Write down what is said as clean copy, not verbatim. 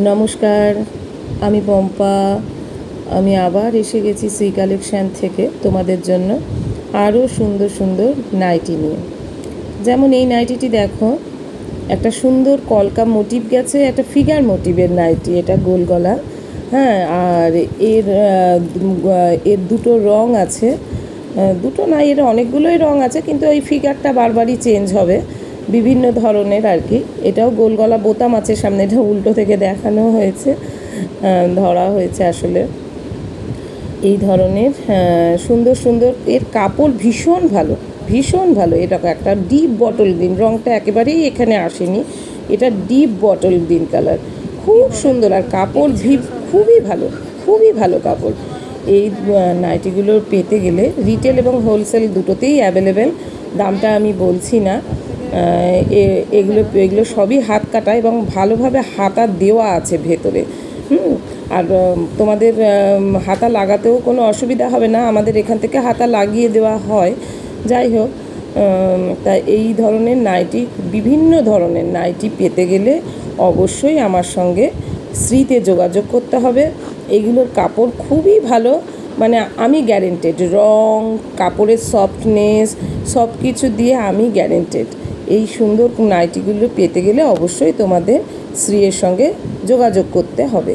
নমস্কার, আমি পম্পা। আমি আবার এসে গেছি শ্রী কালেকশান থেকে তোমাদের জন্য আরও সুন্দর সুন্দর নাইটি নিয়ে। যেমন এই নাইটিটি দেখো, একটা সুন্দর কলকা মোটিভ গেছে, একটা ফিগার মোটিভের নাইটি, এটা গোল গলা। হ্যাঁ, আর এর দুটো রং আছে, দুটো না, এর অনেকগুলোই রং আছে, কিন্তু এই ফিগারটা বারবারই চেঞ্জ হবে, বিভিন্ন ধরনের আর কি। এটাও গোল গলা, বোতাম আছে সামনে, এটা উল্টো থেকে দেখানো হয়েছে, ধরা হয়েছে আসলে। এই ধরনের সুন্দর সুন্দর, এর কাপড় ভীষণ ভালো, ভীষণ ভালো। এটা একটা ডিপ বটল গ্রিন, রঙটা একেবারেই এখানে আসেনি, এটা ডিপ বটল গ্রিন কালার, খুব সুন্দর। আর কাপড় খুবই ভালো, খুবই ভালো কাপড়। এই নাইটিগুলোর পেতে গেলে রিটেল এবং হোলসেল দুটোতেই অ্যাভেলেবেল। দামটা আমি বলছি না, এগুলো সবই হাত কাটা এবং ভালোভাবে হাতা দেওয়া আছে ভেতরে। আর তোমাদের হাতা লাগাতেও কোনো অসুবিধা হবে না, আমাদের এখান থেকে হাতা লাগিয়ে দেওয়া হয়। যাই হোক, তা এই ধরনের নাইটি, বিভিন্ন ধরনের নাইটি পেতে গেলে অবশ্যই আমার সঙ্গে শ্রীতে যোগাযোগ করতে হবে। এগুলোর কাপড় খুবই ভালো, মানে আমি গ্যারেন্টেড, রং, কাপড়ের সফটনেস সব কিছু দিয়ে আমি গ্যারেন্টেড। এই সুন্দর নাইটিগুলো পেতে গেলে অবশ্যই তোমাদের শ্রীয়ের সঙ্গে যোগাযোগ করতে হবে।